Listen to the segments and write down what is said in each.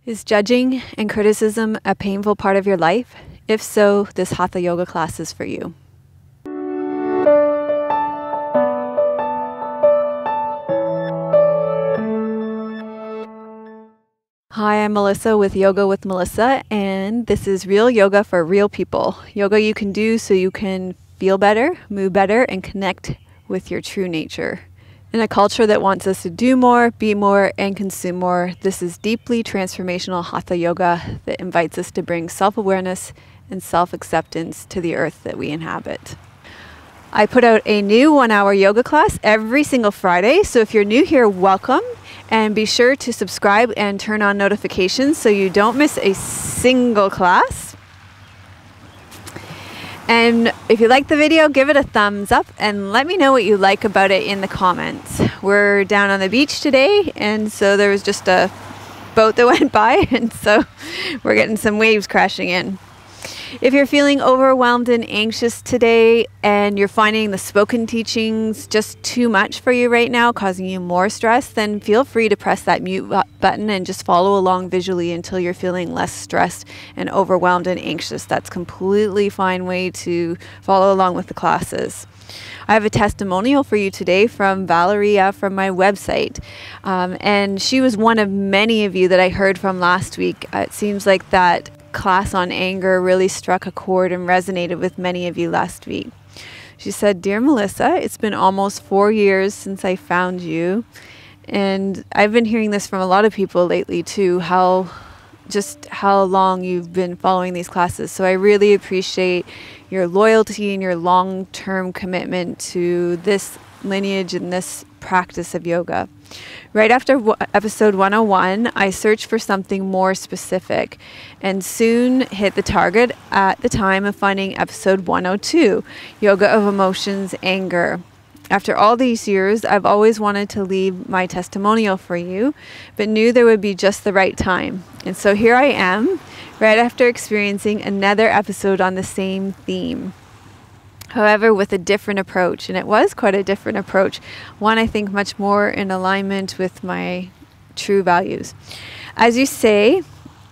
Is judging and criticism a painful part of your life? If so, this hatha yoga class is for you. Hi, I'm Melissa with Yoga with Melissa, and this is real yoga for real people. Yoga you can do so you can feel better, move better, and connect with your true nature. In a culture that wants us to do more, be more, and consume more, this is deeply transformational hatha yoga that invites us to bring self-awareness and self-acceptance to the earth that we inhabit. I put out a new 1-hour yoga class every single Friday, so if you're new here, welcome. And be sure to subscribe and turn on notifications so you don't miss a single class. And if you like the video, give it a thumbs up and let me know what you like about it in the comments. We're down on the beach today, and so there was just a boat that went by, and so we're getting some waves crashing in. If you're feeling overwhelmed and anxious today and you're finding the spoken teachings just too much for you right now, causing you more stress, then feel free to press that mute button and just follow along visually until you're feeling less stressed and overwhelmed and anxious. That's completely fine way to follow along with the classes. I have a testimonial for you today from Valeria from my website. And she was one of many of you that I heard from last week. It seems like that class on anger really struck a chord and resonated with many of you last week. She said, "Dear Melissa, it's been almost 4 years since I found you." And I've been hearing this from a lot of people lately too, how long you've been following these classes. So I really appreciate your loyalty and your long-term commitment to this lineage and this practice of yoga. Right after episode 101, I searched for something more specific and soon hit the target at the time of finding episode 102, Yoga of Emotions, Anger. After all these years, I've always wanted to leave my testimonial for you, but knew there would be just the right time. And so here I am, right after experiencing another episode on the same theme. However, with a different approach, and it was quite a different approach. One, I think, much more in alignment with my true values. As you say,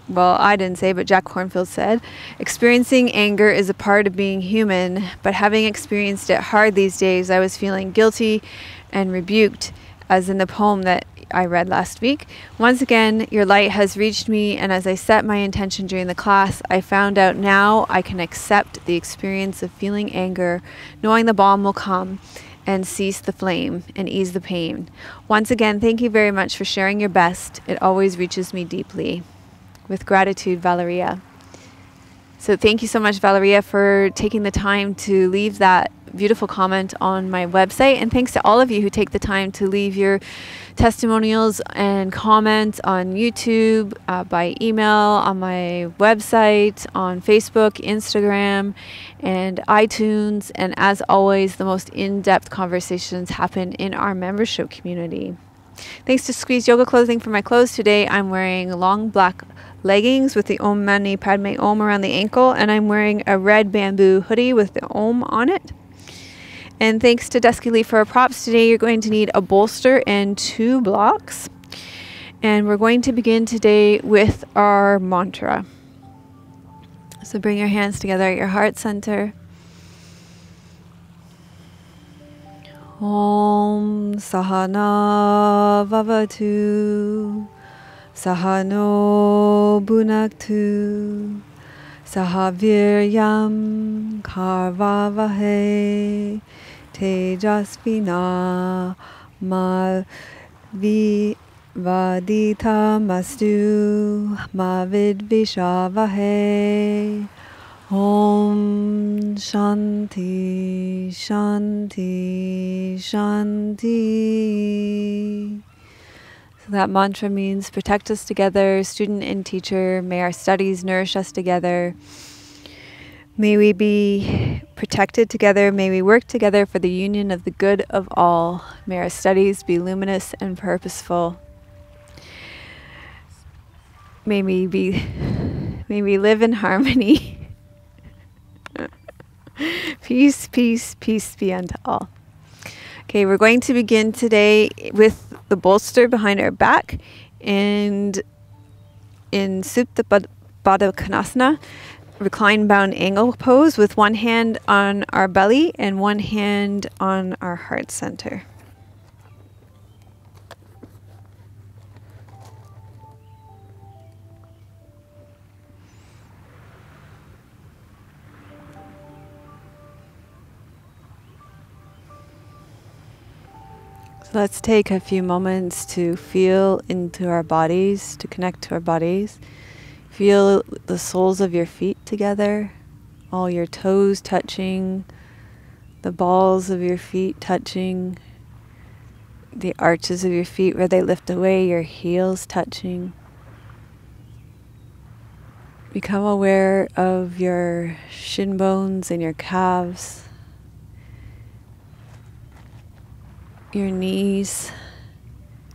well, I didn't say, but Jack Kornfield said, experiencing anger is a part of being human, but having experienced it hard these days, I was feeling guilty and rebuked, as in the poem that I read last week. Once again, your light has reached me, and as I set my intention during the class, I found out now I can accept the experience of feeling anger, knowing the balm will come and cease the flame and ease the pain. Once again, thank you very much for sharing your best. It always reaches me deeply. With gratitude, Valeria. So thank you so much, Valeria, for taking the time to leave that beautiful comment on my website. And thanks to all of you who take the time to leave your testimonials and comments on YouTube, by email, on my website, on Facebook, Instagram, and iTunes. And as always, the most in-depth conversations happen in our membership community. Thanks to Squeeze Yoga Clothing for my clothes today. I'm wearing long black leggings with the Om Mani Padme Om around the ankle, and I'm wearing a red bamboo hoodie with the Om on it. And thanks to Dusky Leaf for our props today, you're going to need a bolster and 2 blocks. And we're going to begin today with our mantra. So bring your hands together at your heart center. Om Sahana Vavatu Sahano Bhunaktu Sahaviryam Karvavahe Tejasvina Vaditamastu Mavidvishavahe. Om Shanti Shanti Shanti. So that mantra means protect us together, student and teacher. May our studies nourish us together. May we be protected together. May we work together for the union of the good of all. May our studies be luminous and purposeful. May we live in harmony. Peace, peace, peace be unto all. Okay, we're going to begin today with the bolster behind our back, and in Supta Baddha Konasana, reclined bound angle pose, with one hand on our belly and one hand on our heart center. Let's take a few moments to feel into our bodies, to connect to our bodies. Feel the soles of your feet together, all your toes touching, the balls of your feet touching, the arches of your feet where they lift away, your heels touching. Become aware of your shin bones and your calves, your knees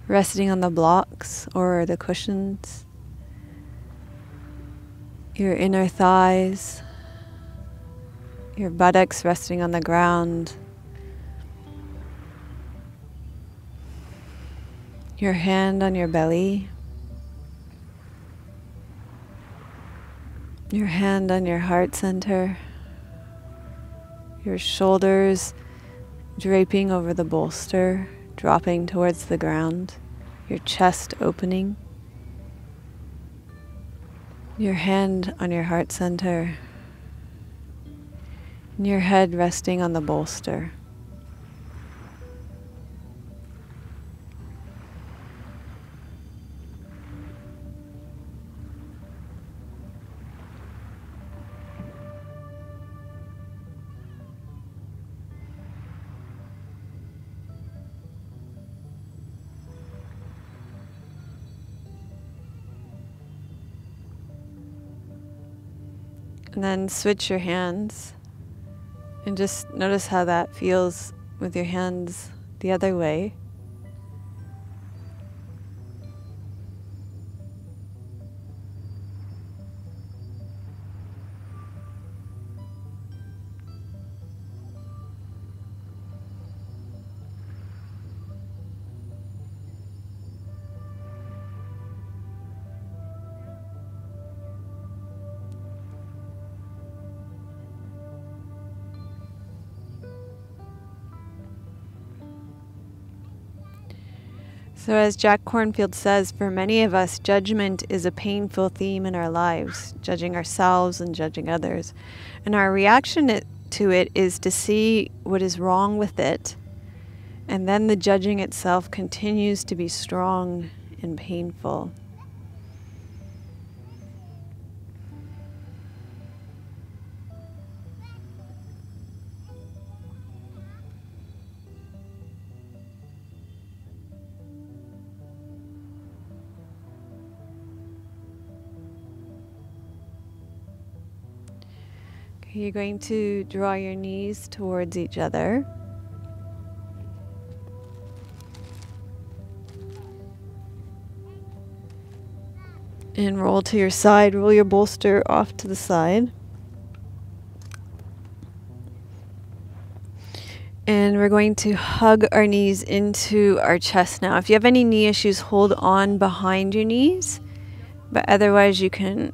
resting on the blocks or the cushions, your inner thighs, your buttocks resting on the ground, your hand on your belly, your hand on your heart center, your shoulders draping over the bolster, dropping towards the ground, your chest opening, your hand on your heart center, and your head resting on the bolster. And then switch your hands and just notice how that feels with your hands the other way. So as Jack Kornfield says, for many of us, judgment is a painful theme in our lives, judging ourselves and judging others. And our reaction to it is to see what is wrong with it. And then the judging itself continues to be strong and painful. You're going to draw your knees towards each other. And roll to your side, roll your bolster off to the side. And we're going to hug our knees into our chest now. If you have any knee issues, hold on behind your knees. But otherwise you can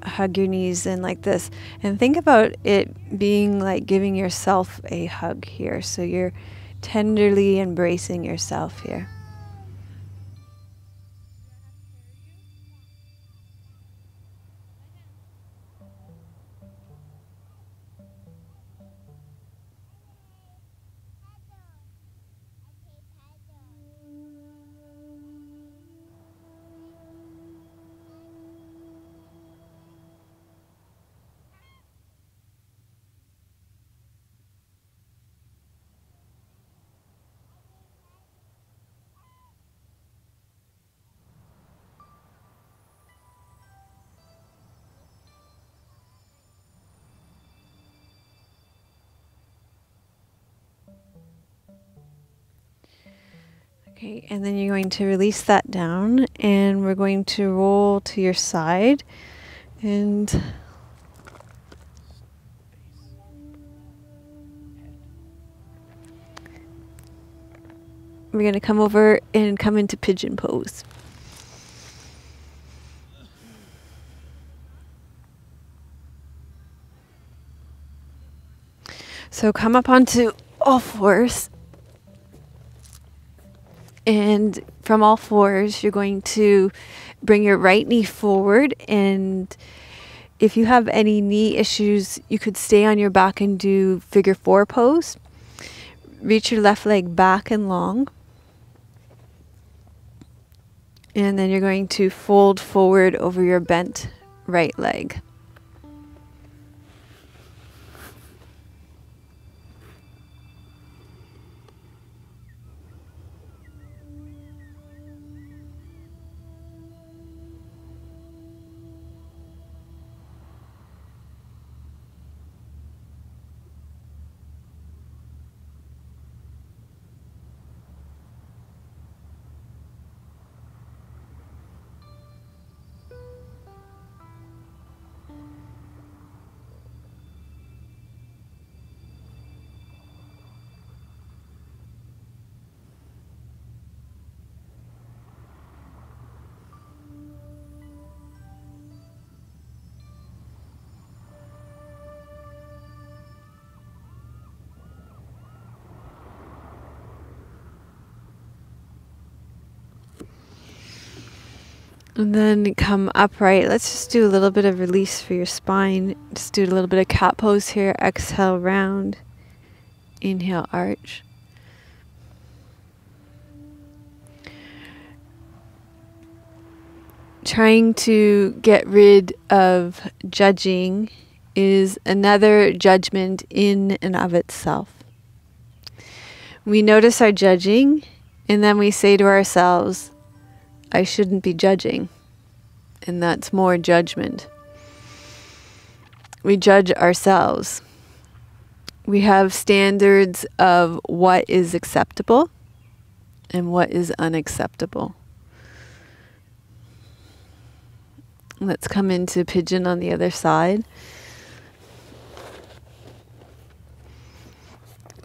hug your knees in like this, and think about it being like giving yourself a hug here. So you're tenderly embracing yourself here. Okay, and then you're going to release that down, and we're going to roll to your side, and we're going to come over and come into pigeon pose. So come up onto all fours. And from all fours, you're going to bring your right knee forward. And if you have any knee issues, you could stay on your back and do figure 4 pose. Reach your left leg back and long. And then you're going to fold forward over your bent right leg. And then come upright. Let's just do a little bit of release for your spine. Just do a little bit of cat pose here. Exhale, round. Inhale, arch. Trying to get rid of judging is another judgment in and of itself. We notice our judging, and then we say to ourselves, I shouldn't be judging. And that's more judgment. We judge ourselves. We have standards of what is acceptable and what is unacceptable. Let's come into Pigeon on the other side.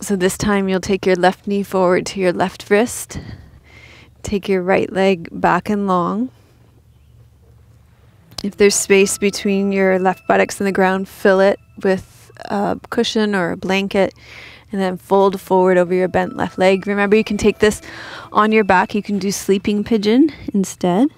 So this time you'll take your left knee forward to your left wrist. Take your right leg back and long. If there's space between your left buttocks and the ground, fill it with a cushion or a blanket, and then fold forward over your bent left leg. Remember, you can take this on your back. You can do sleeping pigeon instead.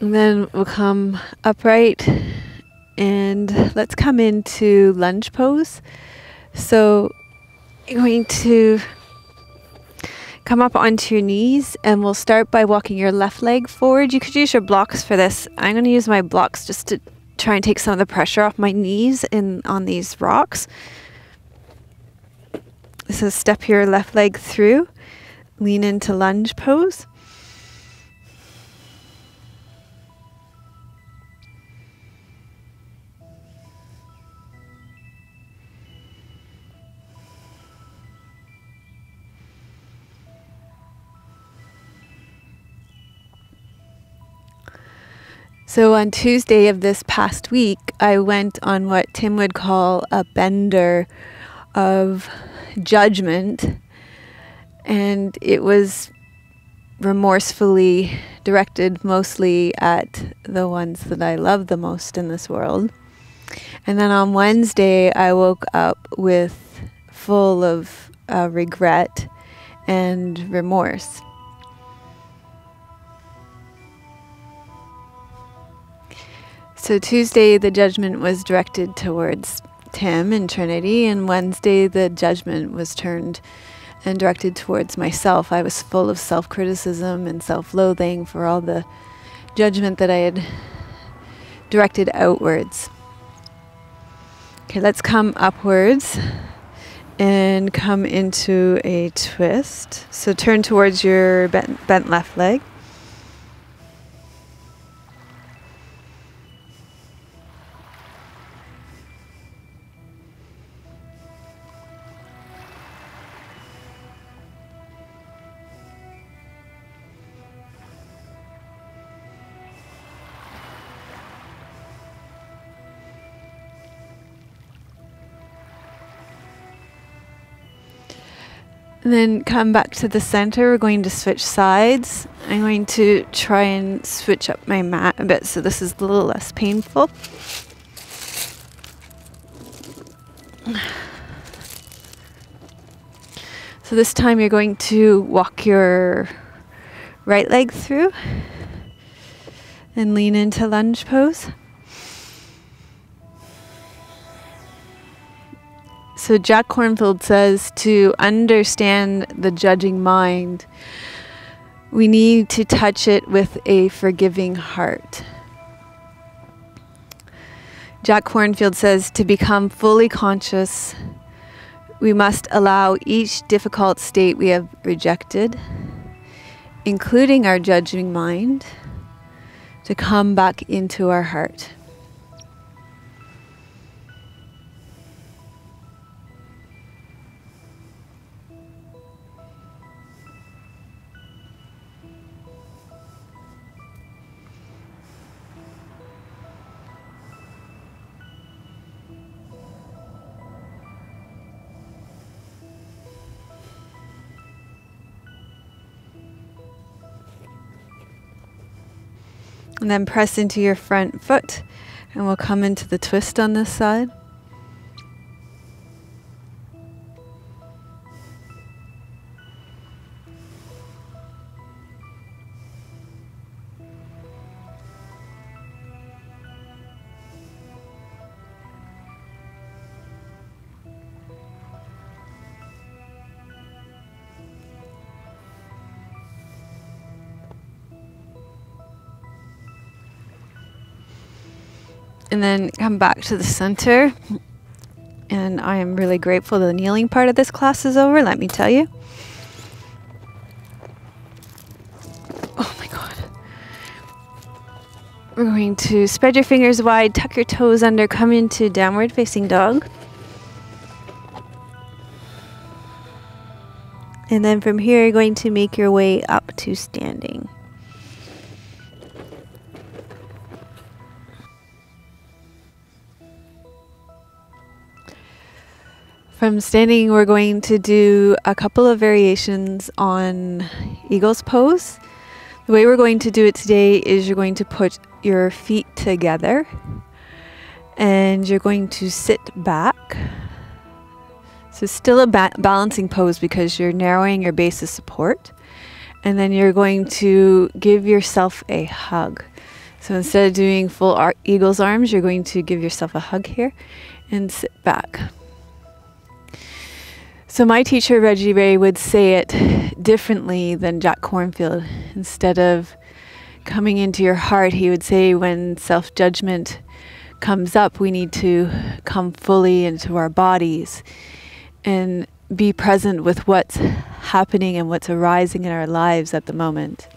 And then we'll come upright and let's come into lunge pose. So you're going to come up onto your knees and we'll start by walking your left leg forward. You could use your blocks for this. I'm going to use my blocks just to try and take some of the pressure off my knees on these rocks. So step your left leg through, lean into lunge pose. So on Tuesday of this past week, I went on what Tim would call a bender of judgment, and it was remorsefully directed mostly at the ones that I love the most in this world. And then on Wednesday, I woke up full of regret and remorse. So Tuesday, the judgment was directed towards Tim and Trinity, and Wednesday, the judgment was turned and directed towards myself. I was full of self-criticism and self-loathing for all the judgment that I had directed outwards. Okay, let's come upwards and come into a twist. So turn towards your bent left leg. And then come back to the center. We're going to switch sides. I'm going to try and switch up my mat a bit so this is a little less painful. So this time you're going to walk your right leg through and lean into lunge pose. So Jack Kornfield says to understand the judging mind, we need to touch it with a forgiving heart. Jack Kornfield says to become fully conscious, we must allow each difficult state we have rejected, including our judging mind, to come back into our heart. And then press into your front foot, and we'll come into the twist on this side. And then come back to the center. And I am really grateful the kneeling part of this class is over, let me tell you. Oh my God. We're going to spread your fingers wide, tuck your toes under, come into downward facing dog. And then from here, you're going to make your way up to standing. From standing, we're going to do a couple of variations on Eagle's pose. The way we're going to do it today is you're going to put your feet together and you're going to sit back. So still a balancing pose because you're narrowing your base of support. And then you're going to give yourself a hug. So instead of doing full eagle's arms, you're going to give yourself a hug here and sit back. So my teacher, Reggie Ray, would say it differently than Jack Kornfield. Instead of coming into your heart, he would say when self-judgment comes up, we need to come fully into our bodies and be present with what's happening and what's arising in our lives at the moment.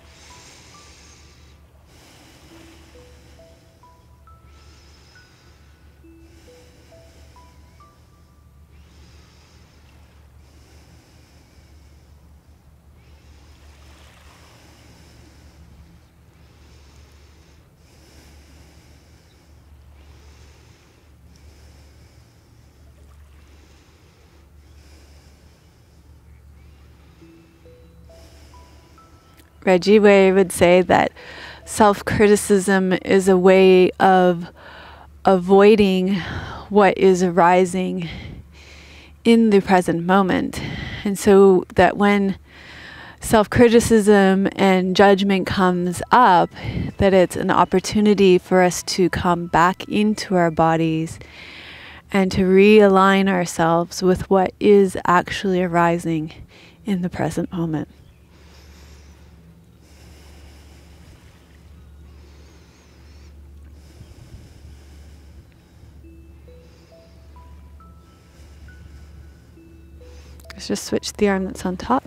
Reggie Ray would say that self-criticism is a way of avoiding what is arising in the present moment. And so that when self-criticism and judgment comes up, that it's an opportunity for us to come back into our bodies and to realign ourselves with what is actually arising in the present moment. Let's just switch the arm that's on top.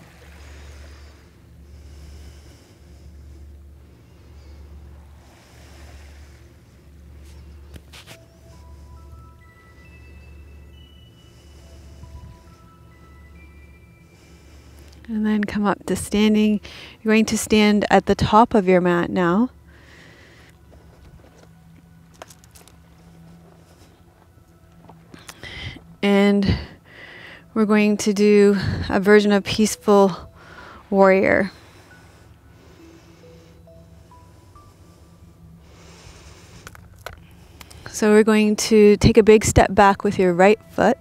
And then come up to standing. You're going to stand at the top of your mat now. And we're going to do a version of peaceful warrior. So we're going to take a big step back with your right foot.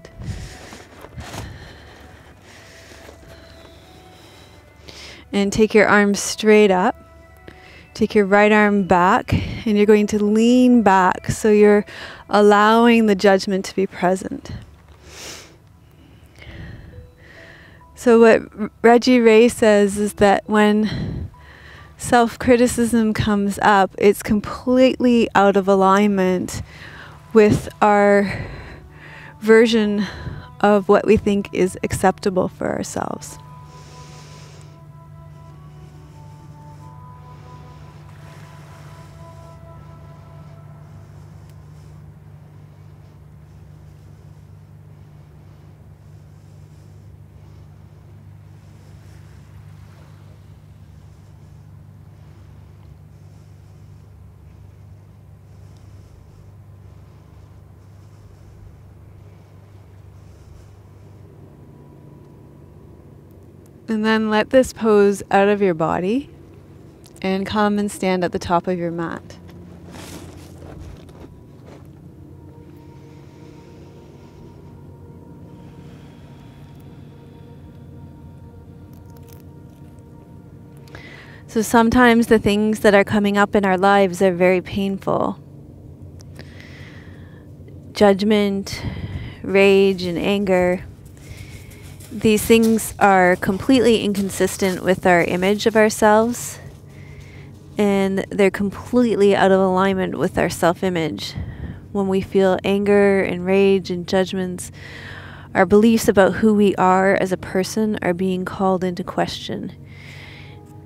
And take your arms straight up. Take your right arm back, and you're going to lean back, so you're allowing the judgment to be present. So what Reggie Ray says is that when self-criticism comes up, it's completely out of alignment with our version of what we think is acceptable for ourselves. And then let this pose out of your body and come and stand at the top of your mat. So sometimes the things that are coming up in our lives are very painful. Judgment, rage, and anger. These things are completely inconsistent with our image of ourselves, and they're completely out of alignment with our self-image. When we feel anger and rage and judgments, our beliefs about who we are as a person are being called into question.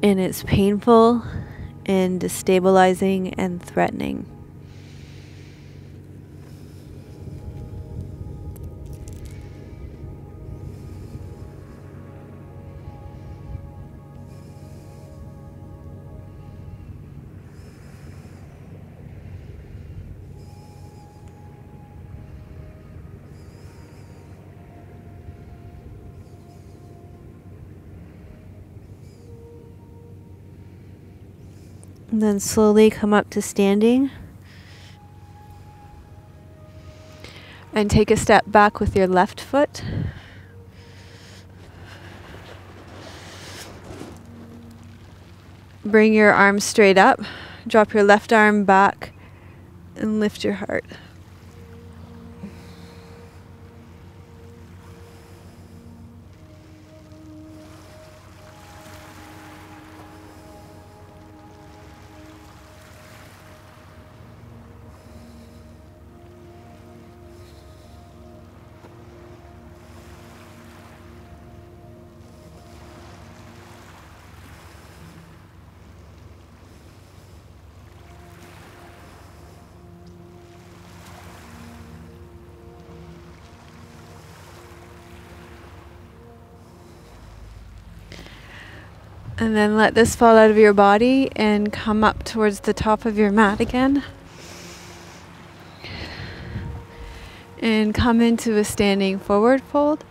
And it's painful and destabilizing and threatening. And then slowly come up to standing. And take a step back with your left foot. Bring your arms straight up. Drop your left arm back and lift your heart. And then let this fall out of your body and come up towards the top of your mat again. And come into a standing forward fold.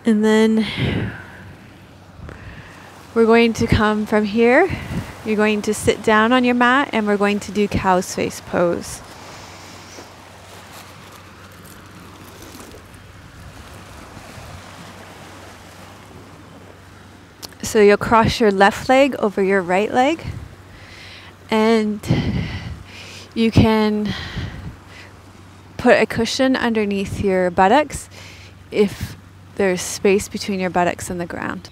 And then we're going to come from here. You're going to sit down on your mat and we're going to do cow's face pose. So you'll cross your left leg over your right leg, and you can put a cushion underneath your buttocks if there's space between your buttocks and the ground.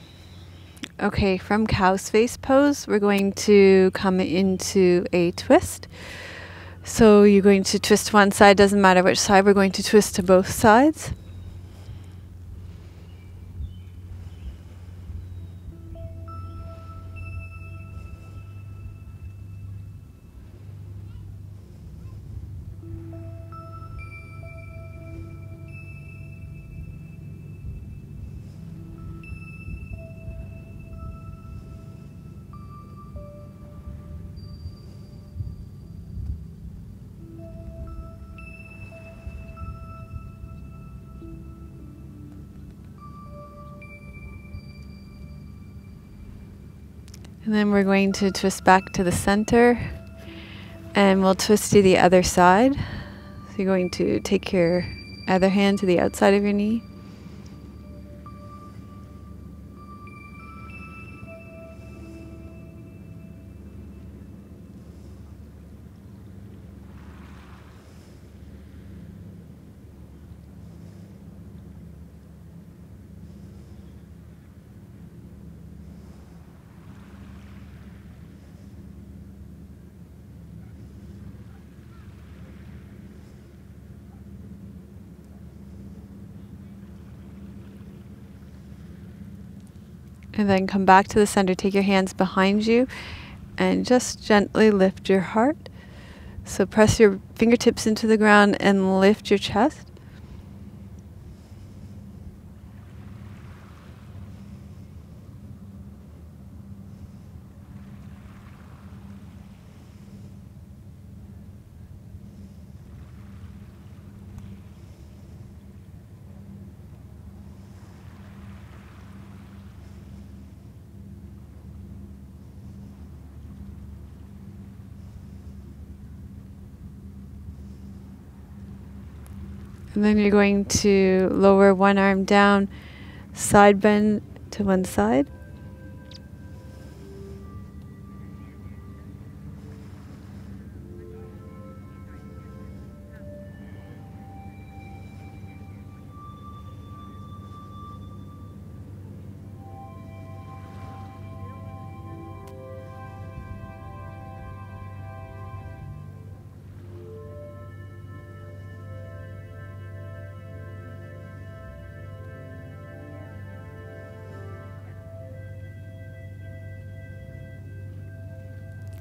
Okay, from cow's face pose, we're going to come into a twist. So you're going to twist one side, doesn't matter which side, we're going to twist to both sides. And then we're going to twist back to the center, and we'll twist to the other side. So you're going to take your other hand to the outside of your knee. And then come back to the center. Take your hands behind you and just gently lift your heart. So press your fingertips into the ground and lift your chest. And then you're going to lower one arm down, side bend to one side.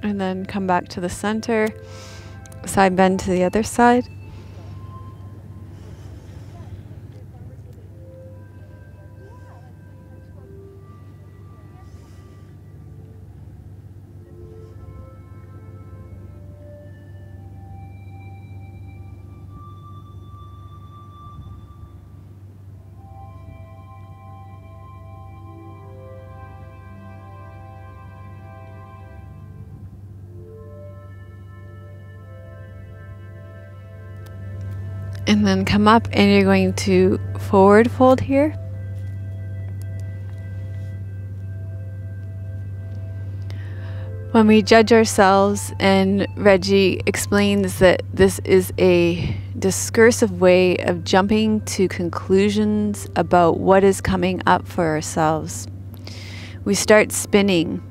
And then come back to the center, side bend to the other side. And then come up and you're going to forward fold here. When we judge ourselves, and Reggie explains that this is a discursive way of jumping to conclusions about what is coming up for ourselves. We start spinning.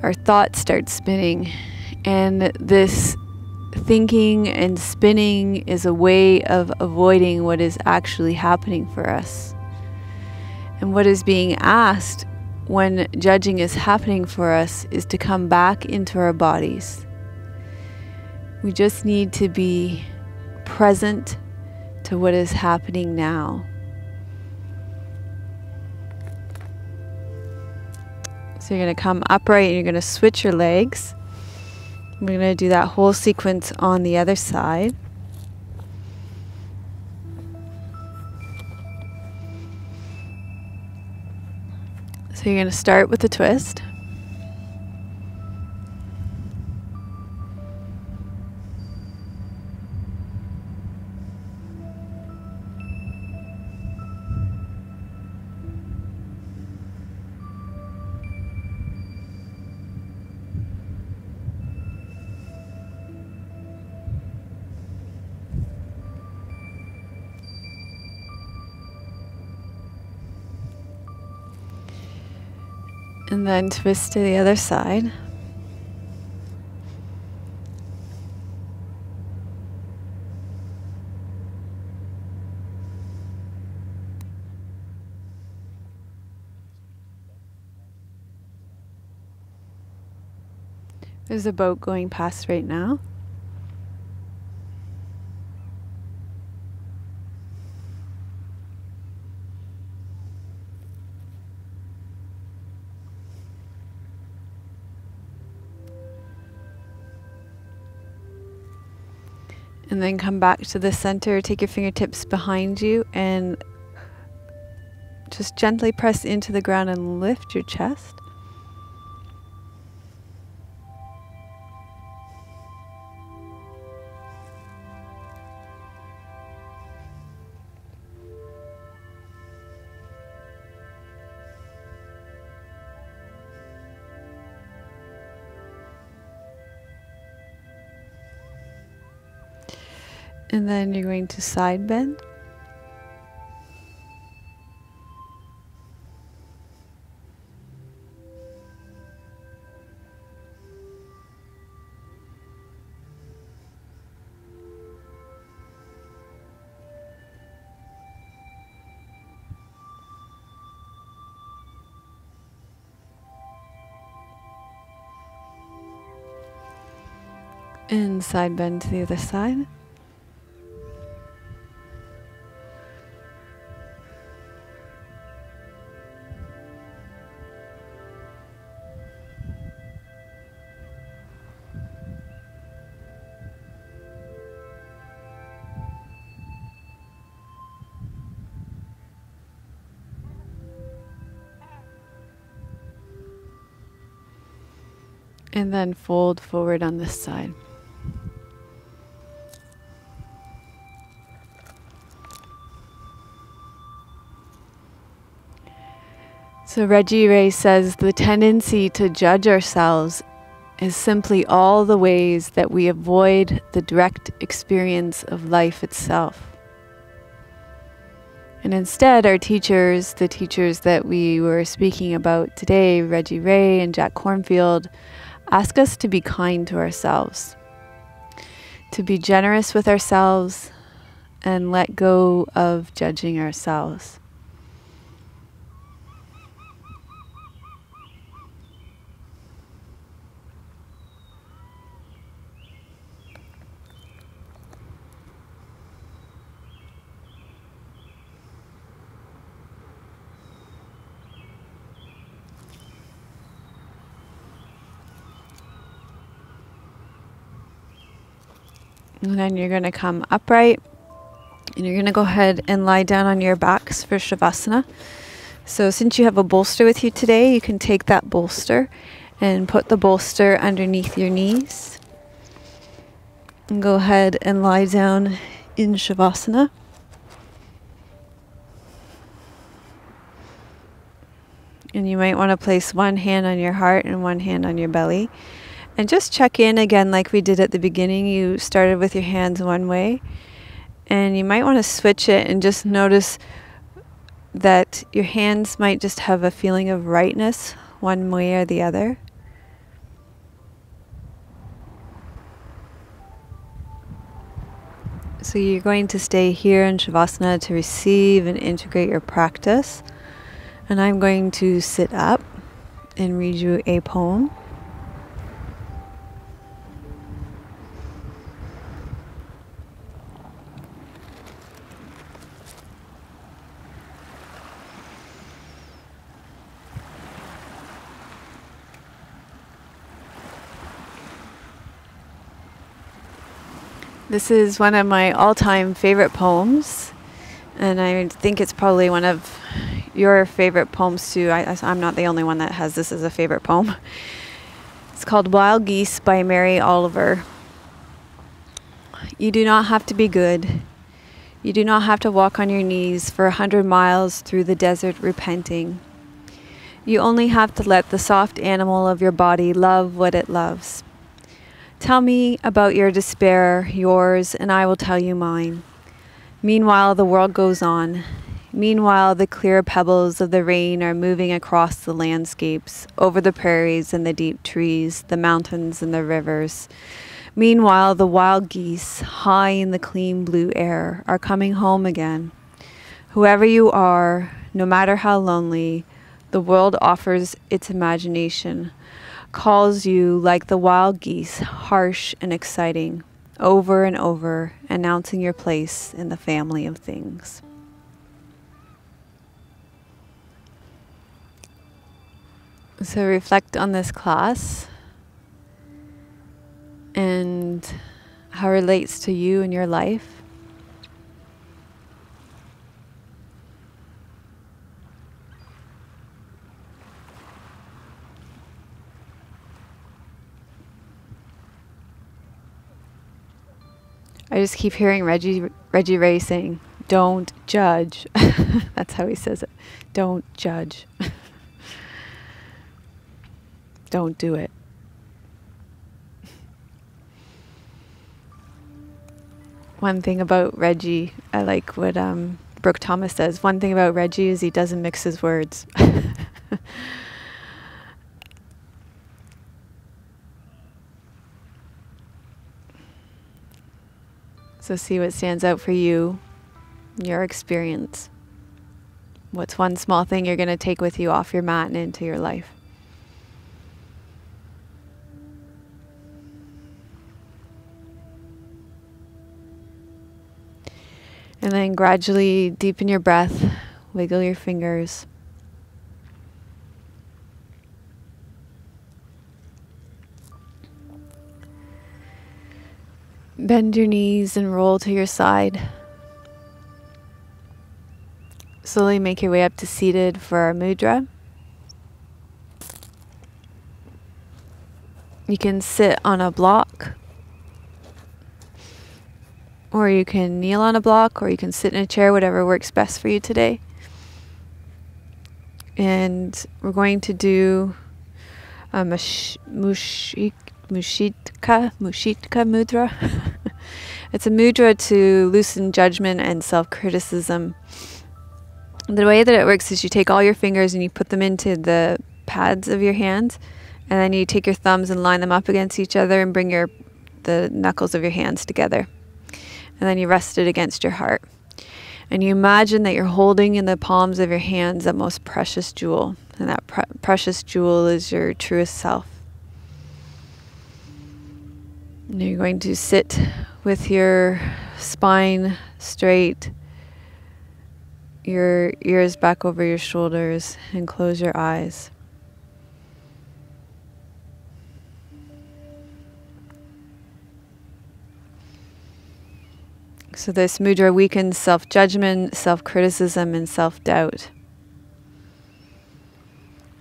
Our thoughts start spinning. And this thinking and spinning is a way of avoiding what is actually happening for us. And what is being asked when judging is happening for us is to come back into our bodies. We just need to be present to what is happening now. So you're going to come upright and you're going to switch your legs. We're going to do that whole sequence on the other side. So you're going to start with the twist. And then twist to the other side. There's a boat going past right now. And then come back to the center, take your fingertips behind you and just gently press into the ground and lift your chest. And then you're going to side bend. And side bend to the other side. And then fold forward on this side. So Reggie Ray says the tendency to judge ourselves is simply all the ways that we avoid the direct experience of life itself. And instead, our teachers, the teachers that we were speaking about today, Reggie Ray and Jack Kornfield, ask us to be kind to ourselves, to be generous with ourselves, and let go of judging ourselves. And then you're going to come upright and you're going to go ahead and lie down on your backs for Savasana. So since you have a bolster with you today, you can take that bolster and put the bolster underneath your knees. And go ahead and lie down in Savasana. And you might want to place one hand on your heart and one hand on your belly. And just check in again like we did at the beginning. You started with your hands one way. And you might want to switch it and just notice that your hands might just have a feeling of rightness one way or the other. So you're going to stay here in Shavasana to receive and integrate your practice. And I'm going to sit up and read you a poem. This is one of my all-time favorite poems, and I think it's probably one of your favorite poems too. I'm not the only one that has this as a favorite poem. It's called Wild Geese by Mary Oliver. You do not have to be good. You do not have to walk on your knees for 100 miles through the desert repenting. You only have to let the soft animal of your body love what it loves. Tell me about your despair, yours, and I will tell you mine. Meanwhile, the world goes on. Meanwhile, the clear pebbles of the rain are moving across the landscapes, over the prairies and the deep trees, the mountains and the rivers. Meanwhile, the wild geese, high in the clean blue air, are coming home again. Whoever you are, no matter how lonely, the world offers its imagination, calls you like the wild geese, harsh and exciting, over and over, announcing your place in the family of things. So reflect on this class and how it relates to you and your life. I just keep hearing Reggie Ray saying, "Don't judge." That's how he says it. Don't judge. Don't do it. One thing about Reggie, I like what Brooke Thomas says. One thing about Reggie is he doesn't mix his words. So see what stands out for you, your experience. What's one small thing you're going to take with you off your mat and into your life? And then gradually deepen your breath, wiggle your fingers. Bend your knees and roll to your side. Slowly make your way up to seated for our mudra. You can sit on a block, or you can kneel on a block, or you can sit in a chair, whatever works best for you today. And we're going to do a Mushitka mudra. It's a mudra to loosen judgment and self-criticism. The way that it works is you take all your fingers and you put them into the pads of your hands, and then you take your thumbs and line them up against each other and bring the knuckles of your hands together. And then you rest it against your heart. And you imagine that you're holding in the palms of your hands that most precious jewel. And that precious jewel is your truest self. And you're going to sit with your spine straight, your ears back over your shoulders, and close your eyes. So this mudra weakens self-judgment, self-criticism, and self-doubt.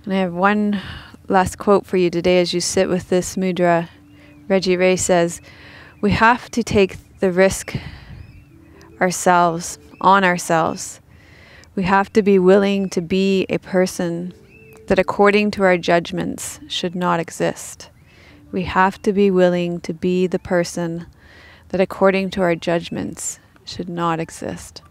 And I have one last quote for you today as you sit with this mudra. Reggie Ray says, "We have to take the risk on ourselves. We have to be willing to be a person that according to our judgments should not exist. We have to be willing to be the person that according to our judgments should not exist."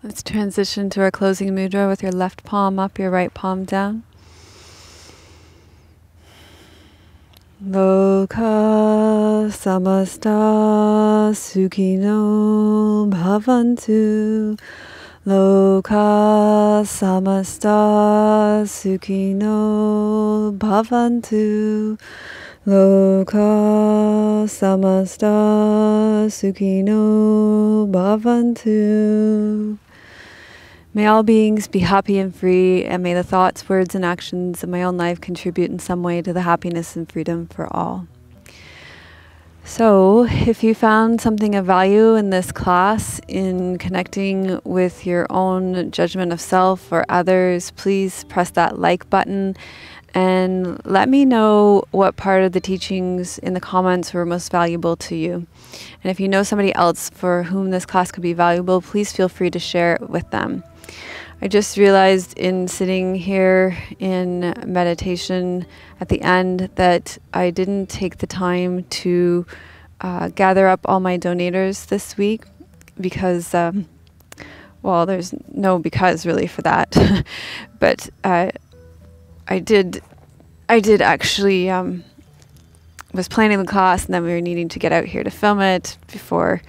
Let's transition to our closing mudra with your left palm up, your right palm down. Loka samasta sukhino bhavantu. Loka samasta sukhino bhavantu. Loka samasta sukhino bhavantu. May all beings be happy and free, and may the thoughts, words, and actions of my own life contribute in some way to the happiness and freedom for all. So, if you found something of value in this class, in connecting with your own judgment of self or others, please press that like button and let me know what part of the teachings in the comments were most valuable to you. And if you know somebody else for whom this class could be valuable, please feel free to share it with them. I just realized in sitting here in meditation at the end that I didn't take the time to gather up all my donators this week because, well, there's no because really for that. But I did actually was planning the class, and then we were needing to get out here to film it before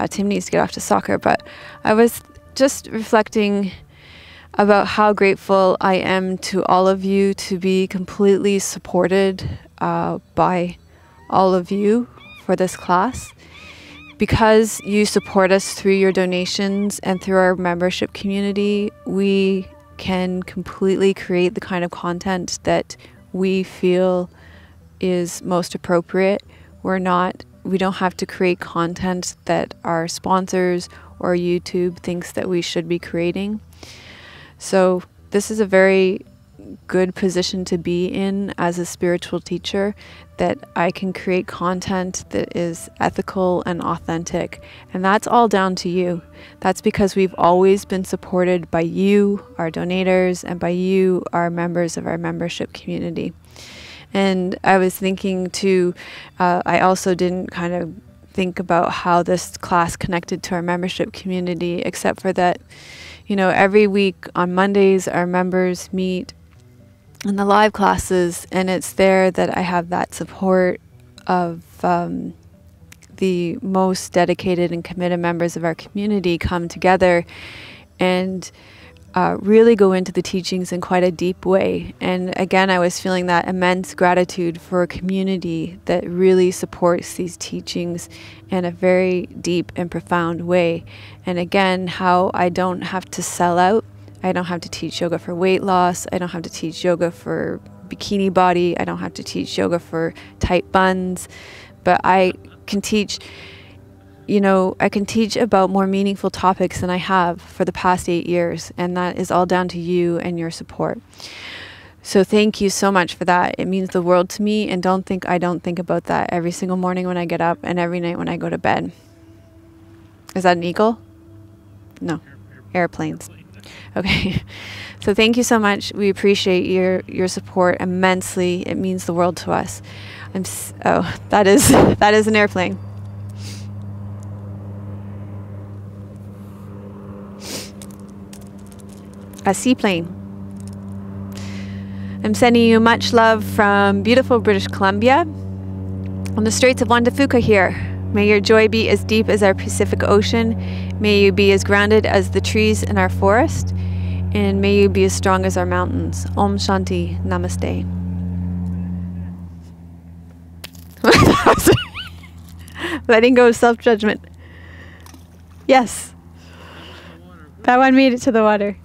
Tim needs to get off to soccer. But I was just reflecting about how grateful I am to all of you to be completely supported by all of you for this class. Because you support us through your donations and through our membership community, we can completely create the kind of content that we feel is most appropriate. We don't have to create content that our sponsors or YouTube thinks that we should be creating. So this is a very good position to be in as a spiritual teacher, that I can create content that is ethical and authentic. And that's all down to you. That's because we've always been supported by you, our donators, and by you, our members of our membership community. And I was thinking too, I also didn't kind of think about how this class connected to our membership community, except for that, you know, every week on Mondays, our members meet in the live classes, and it's there that I have that support of the most dedicated and committed members of our community come together and really go into the teachings in quite a deep way. And again, I was feeling that immense gratitude for a community that really supports these teachings in a very deep and profound way. And again, how I don't have to sell out. I don't have to teach yoga for weight loss. I don't have to teach yoga for bikini body. I don't have to teach yoga for tight buns. But I can teach, you know, I can teach about more meaningful topics than I have for the past 8 years. And that is all down to you and your support. So thank you so much for that. It means the world to me. And don't think I don't think about that every single morning when I get up and every night when I go to bed. Is that an eagle? No. Airplanes. Okay. So thank you so much. We appreciate your support immensely. It means the world to us. Oh, that is an airplane. A seaplane. I'm sending you much love from beautiful British Columbia. On the Straits of Juan de Fuca here. May your joy be as deep as our Pacific Ocean. May you be as grounded as the trees in our forest. And may you be as strong as our mountains. Om Shanti. Namaste. Letting go of self-judgment. Yes. That one made it to the water.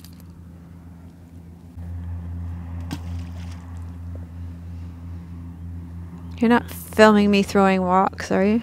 You're not filming me throwing rocks, are you?